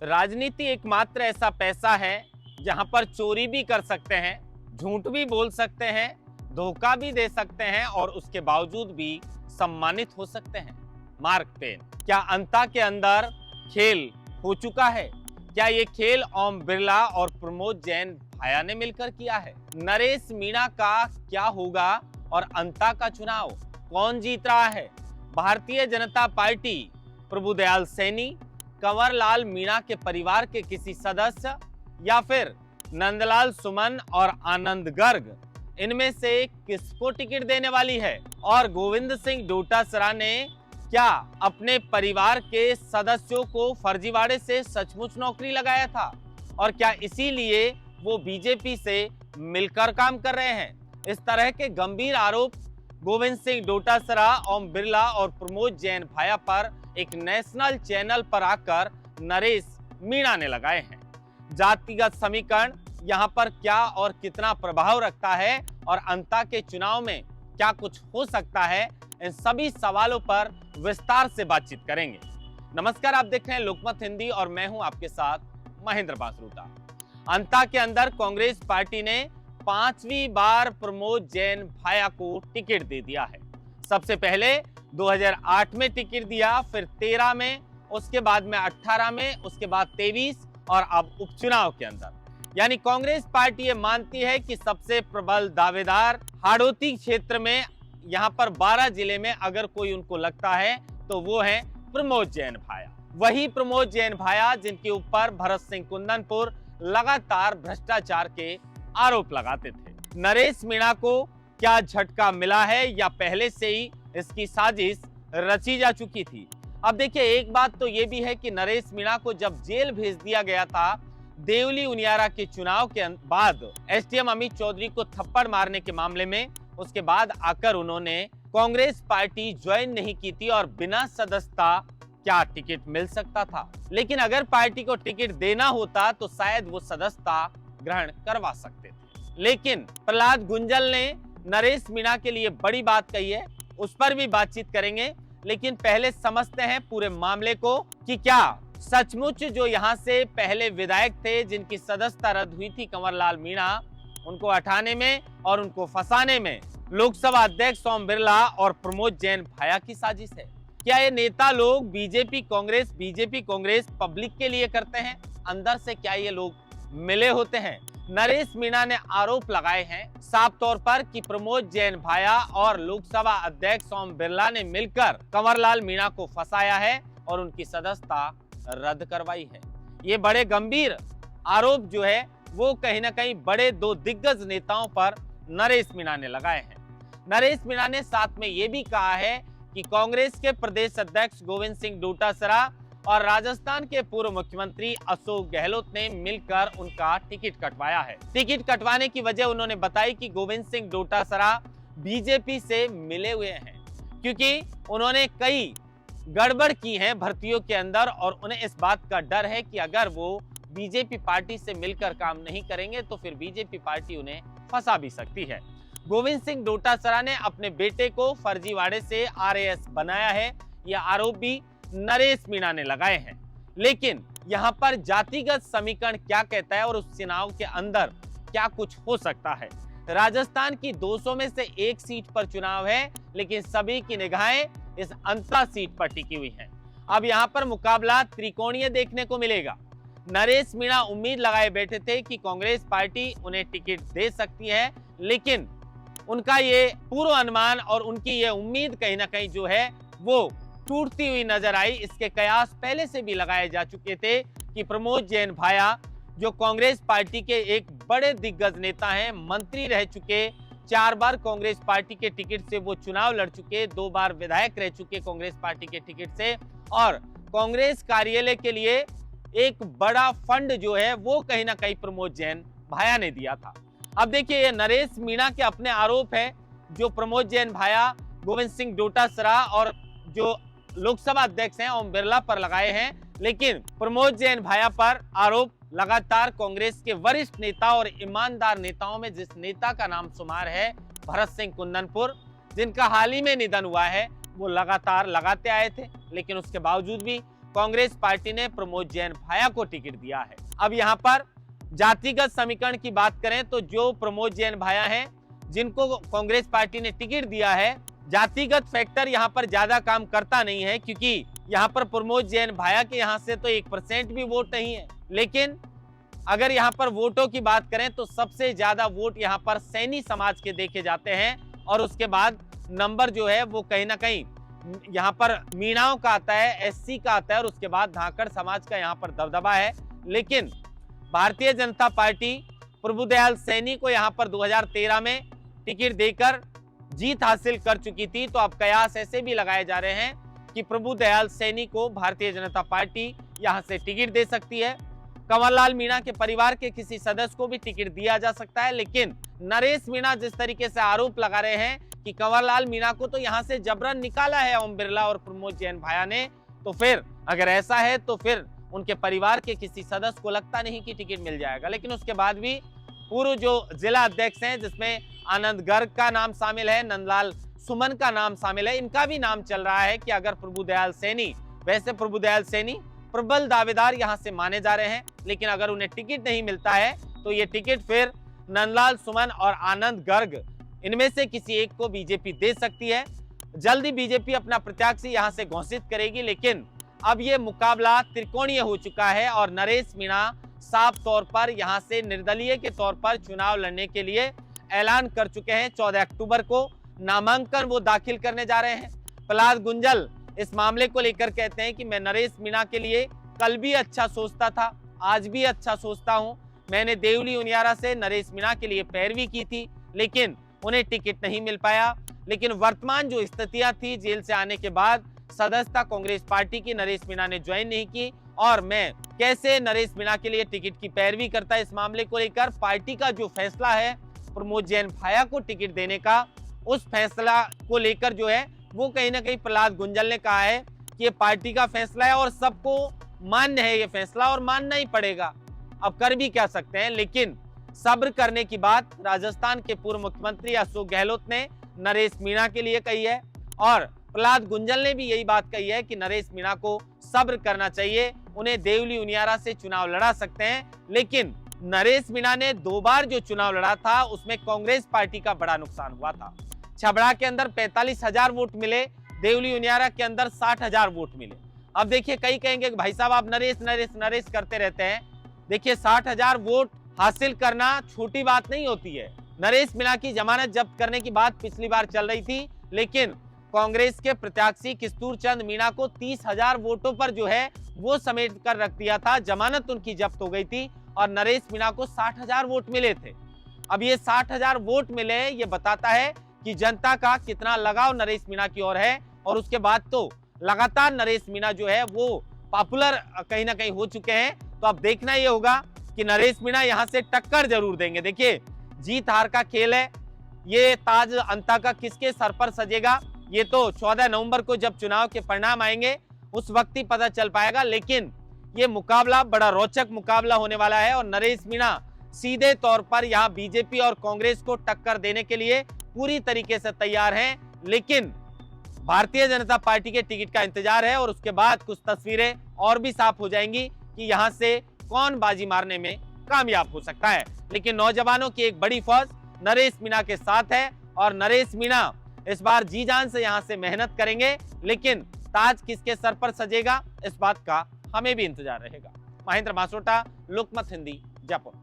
राजनीति एकमात्र ऐसा पैसा है जहां पर चोरी भी कर सकते हैं, झूठ भी बोल सकते हैं, धोखा भी दे सकते हैं और उसके बावजूद भी सम्मानित हो सकते हैं। Mark Twain. क्या अंता के अंदर खेल हो चुका है? क्या ये खेल ओम बिरला और प्रमोद जैन भाया ने मिलकर किया है? नरेश मीणा का क्या होगा और अंता का चुनाव कौन जीत रहा है? भारतीय जनता पार्टी, प्रभुदयाल सैनी, कंवरलाल मीणा के परिवार के किसी सदस्य या फिर नंदलाल सुमन और आनंद गर्ग, इनमें से किसको टिकट देने वाली है? और गोविंद सिंह डोटासरा ने क्या अपने परिवार के सदस्यों को फर्जीवाड़े से सचमुच नौकरी लगाया था और क्या इसीलिए वो बीजेपी से मिलकर काम कर रहे हैं? इस तरह के गंभीर आरोप गोविंद सिंह डोटासरा, ओम बिरला और प्रमोद जैन भाया पर एक नेशनल चैनल पर आकर नरेश मीणा ने लगाए हैं। जातिगत समीकरण यहां पर क्या और कितना प्रभाव रखता है और अंता के चुनाव में क्या कुछ हो सकता है, इन सभी सवालों पर विस्तार से बातचीत करेंगे। नमस्कार, आप देख रहे हैं लोकमत हिंदी और मैं हूं आपके साथ महेंद्र बांसरूटा। अंता के अंदर कांग्रेस पार्टी ने 5वीं बार प्रमोद जैन भाया को टिकट दे दिया है। सबसे पहले 2008 में टिकट दिया, फिर 13 में, उसके बाद में 18 में, उसके बाद 23 और अब उपचुनाव के अंदर। यानी कांग्रेस पार्टी ये मानती है कि सबसे प्रबल दावेदार हाड़ौती क्षेत्र में, यहां पर 12 जिले में अगर कोई उनको लगता है तो वो है प्रमोद जैन भाया। वही प्रमोद जैन भाया जिनके ऊपर भरत सिंह कुंदनपुर लगातार भ्रष्टाचार के आरोप लगाते थे। नरेश मीणा को क्या झटका मिला है या पहले से ही इसकी साजिश रची जा चुकी थी? अब देखिए, एक बात तो यह भी है कि नरेश मीणा को जब जेल भेज दिया गया था देवली उनियारा के चुनाव के बाद, एसडीएम अमित चौधरी को थप्पड़ मारने के मामले में, उसके बाद आकर उन्होंने कांग्रेस पार्टी ज्वाइन नहीं की थी और बिना सदस्यता क्या टिकट मिल सकता था? लेकिन अगर पार्टी को टिकट देना होता तो शायद वो सदस्यता ग्रहण करवा सकते थे। लेकिन प्रहलाद गुंजल ने नरेश मीणा के लिए बड़ी बात कही है, उस पर भी बातचीत करेंगे। लेकिन पहले समझते हैं पूरे मामले को कि क्या सचमुच जो यहां से पहले विधायक थे जिनकी सदस्यता रद्द हुई थी, कंवरलाल मीणा, उनको हटाने में और उनको फंसाने में लोकसभा अध्यक्ष ओम बिरला और प्रमोद जैन भाया की साजिश है? क्या ये नेता लोग बीजेपी कांग्रेस पब्लिक के लिए करते हैं? अंदर से क्या ये लोग मिले होते हैं? नरेश मीणा ने आरोप लगाए हैं साफ तौर पर कि प्रमोद जैन भाया और लोकसभा अध्यक्ष ओम बिरला ने मिलकर कंवरलाल मीणा को फंसाया है और उनकी सदस्यता रद्द करवाई है। ये बड़े गंभीर आरोप जो है वो कहीं ना कहीं बड़े दो दिग्गज नेताओं पर नरेश मीणा ने लगाए हैं। नरेश मीणा ने साथ में ये भी कहा है कि कांग्रेस के प्रदेश अध्यक्ष गोविंद सिंह डोटासरा और राजस्थान के पूर्व मुख्यमंत्री अशोक गहलोत ने मिलकर उनका टिकट कटवाया है। टिकट कटवाने की वजह उन्होंने बताई कि गोविंद सिंह डोटासरा बीजेपी से मिले हुए हैं क्योंकि उन्होंने कई गड़बड़ की है भर्तियों के अंदर और उन्हें इस बात का डर है कि अगर वो बीजेपी पार्टी से मिलकर काम नहीं करेंगे तो फिर बीजेपी पार्टी उन्हें फंसा भी सकती है। गोविंद सिंह डोटासरा ने अपने बेटे को फर्जीवाड़े से आरएएस बनाया है, यह आरोप भी नरेश मीणा ने लगाए हैं। लेकिन यहां पर जातिगत समीकरण क्या कहता है और उस चुनाव के अंदर क्या कुछ हो सकता है? राजस्थान की 200 में से एक सीट पर चुनाव है, लेकिन सभी की निगाहें इस अंता सीट पर टिकी हुई हैं। अब यहां पर मुकाबला त्रिकोणीय देखने को मिलेगा। नरेश मीणा उम्मीद लगाए बैठे थे कि कांग्रेस पार्टी उन्हें टिकट दे सकती है, लेकिन उनका ये पूर्व अनुमान और उनकी ये उम्मीद कहीं ना कहीं जो है वो टूटती हुई नजर आई। इसके कयास पहले से भी लगाए जा चुके थे कि प्रमोद जैन भाया, जो कांग्रेस पार्टी के एक बड़े दिग्गज नेता हैं, मंत्री रह चुके, 4 बार कांग्रेस पार्टी के टिकट से वो चुनाव लड़ चुके, 2 बार विधायक रह चुके कांग्रेस पार्टी के टिकट से, और कांग्रेस कार्यालय के लिए एक बड़ा फंड जो है वो कहीं ना कहीं प्रमोद जैन भाया ने दिया था। अब देखिए, ये नरेश मीणा के अपने आरोप है जो प्रमोद जैन भाया, गोविंद सिंह डोटासरा और जो लोकसभा अध्यक्ष हैं ओम बिरला पर लगाए हैं। लेकिन प्रमोद जैन भाया पर आरोप लगातार कांग्रेस के वरिष्ठ नेता और ईमानदार नेताओं में जिस नेता का नाम शुमार है, भरत सिंह कुंदनपुर, जिनका हाल ही में निधन हुआ है, वो लगातार लगाते आए थे। लेकिन उसके बावजूद भी कांग्रेस पार्टी ने प्रमोद जैन भाया को टिकट दिया है। अब यहाँ पर जातिगत समीकरण की बात करें तो जो प्रमोद जैन भाया हैं जिनको कांग्रेस पार्टी ने टिकट दिया है, जातिगत फैक्टर यहाँ पर ज्यादा काम करता नहीं है, क्योंकि यहाँ पर प्रमोद जैन भाया के यहाँ से तो 1% भी वोट नहीं है। लेकिन अगर यहाँ पर वोटों की बात करें तो सबसे ज्यादा वोट यहाँ पर सैनी समाज के देखे जाते हैं, और उसके बाद नंबर जो है वो कहीं ना कहीं यहाँ पर मीणाओं का आता है, एससी का आता है, और उसके बाद धाकड़ समाज का यहाँ पर दबदबा है। लेकिन भारतीय जनता पार्टी प्रभुदयाल सैनी को यहाँ पर 2013 में टिकट देकर जीत हासिल कर चुकी थी। तो अब कयास ऐसे भी लगाए जा रहे हैं कि प्रभुदयाल सैनी को भारतीय जनता पार्टी यहाँ से टिकट दे सकती है। कंवरलाल मीणा के परिवार के किसी सदस्य को भी टिकट दिया जा सकता है। लेकिन नरेश मीणा जिस तरीके से आरोप लगा रहे हैं कि कंवरलाल मीणा को तो यहाँ से जबरन निकाला है ओम बिरला और प्रमोद जैन भाया ने, तो फिर अगर ऐसा है तो फिर उनके परिवार के किसी सदस्य को लगता नहीं कि टिकट मिल जाएगा। लेकिन उसके बाद भी पूर्व जो जिला अध्यक्ष हैं, जिसमें आनंद गर्ग का नाम शामिल है, नंदलाल सुमन का नाम शामिल है, इनका भी नाम चल रहा है कि अगर प्रभुदयाल सैनी, वैसे प्रभुदयाल सैनी प्रबल दावेदार यहाँ से माने जा रहे हैं, लेकिन अगर उन्हें टिकट नहीं मिलता है तो ये टिकट फिर नंदलाल सुमन और आनंद गर्ग इनमें से किसी एक को बीजेपी दे सकती है। जल्दी बीजेपी अपना प्रत्याशी यहाँ से घोषित करेगी। लेकिन अब ये मुकाबला त्रिकोणीय हो चुका है और नरेश मीणा साफ तौर पर यहाँ से निर्दलीय के तौर पर चुनाव लड़ने के लिए ऐलान कर चुके हैं। 14 अक्टूबर को नामांकन वो दाखिल करने जा रहे हैं। प्रहलाद गुंजल इस मामले को लेकर कहते हैं कि मैं नरेश मीणा के लिए कल भी अच्छा सोचता था, आज भी अच्छा सोचता हूं। मैंने देवली उनियारा से नरेश मीणा के लिए पैरवी की थी, लेकिन उन्हें टिकट नहीं मिल पाया। लेकिन वर्तमान जो स्थितियां थी, जेल से आने के बाद सदस्यता कांग्रेस पार्टी की नरेश मीणा ने ज्वाइन नहीं की, और मैं कैसे नरेश मीणा के लिए टिकट की पैरवी करता, इस मामले को लेकर पार्टी का जो फैसला है प्रमोद जैन भाया को टिकट देने का, उस फैसला को लेकर जो है वो कहीं ना कहीं प्रहलाद गुंजल ने कहा है कि ये पार्टी का फैसला है और सबको मान्य है ये फैसला, और मानना ही पड़ेगा। अब कर भी क्या सकते हैं। लेकिन सब्र करने की बात राजस्थान के पूर्व मुख्यमंत्री अशोक गहलोत ने नरेश मीणा के लिए कही है, और प्रहलाद गुंजल ने भी यही बात कही है कि नरेश मीणा को सब्र करना चाहिए, उन्हें देवली उनियारा से चुनाव लड़ा सकते हैं। लेकिन नरेश मीणा ने 2 बार जो चुनाव लड़ा था उसमें कांग्रेस पार्टी का बड़ा नुकसान हुआ था। छबड़ा के अंदर 45,000 वोट मिले, देवली उनियारा के अंदर 60,000 वोट मिले। अब देखिए, कई कहेंगे कि भाई साहब आप नरेश नरेश नरेश करते रहते हैं। देखिए, 60,000 वोट हासिल करना छोटी बात नहीं होती है। नरेश मीणा की जमानत जब्त करने की बात पिछली बार चल रही थी, लेकिन कांग्रेस के प्रत्याशी किस्तूर चंद मीणा को 30,000 वोटों पर जो है वो समेट कर रख दिया था। जमानत उनकी जब्त हो गई थी और नरेश मीणा को 60,000 वोट मिले थे। अब ये 60,000 वोट मिले, ये बताता है कि जनता का कितना लगाव नरेश मीणा की ओर है। और उसके बाद तो लगातार नरेश मीणा जो है वो पॉपुलर कहीं ना कहीं हो चुके हैं। तो अब देखना ये होगा कि नरेश मीणा यहाँ से टक्कर जरूर देंगे। देखिए, जीत हार का खेल है, ये ताज अंता का किसके सर पर सजेगा ये तो 14 नवंबर को जब चुनाव के परिणाम आएंगे उस वक्त ही पता चल पाएगा। लेकिन ये मुकाबला बड़ा रोचक मुकाबला होने वाला है और नरेश मीणा सीधे तौर पर यहाँ बीजेपी और कांग्रेस को टक्कर देने के लिए पूरी तरीके से तैयार हैं। लेकिन भारतीय जनता पार्टी के टिकट का इंतजार है और उसके बाद कुछ तस्वीरें और भी साफ हो जाएंगी कि यहाँ से कौन बाजी मारने में कामयाब हो सकता है। लेकिन नौजवानों की एक बड़ी फौज नरेश मीणा के साथ है और नरेश मीणा इस बार जी जान से यहाँ से मेहनत करेंगे। लेकिन ताज किसके सर पर सजेगा, इस बात का हमें भी इंतजार रहेगा। महेंद्र मासोटा, लोकमत हिंदी, जयपुर।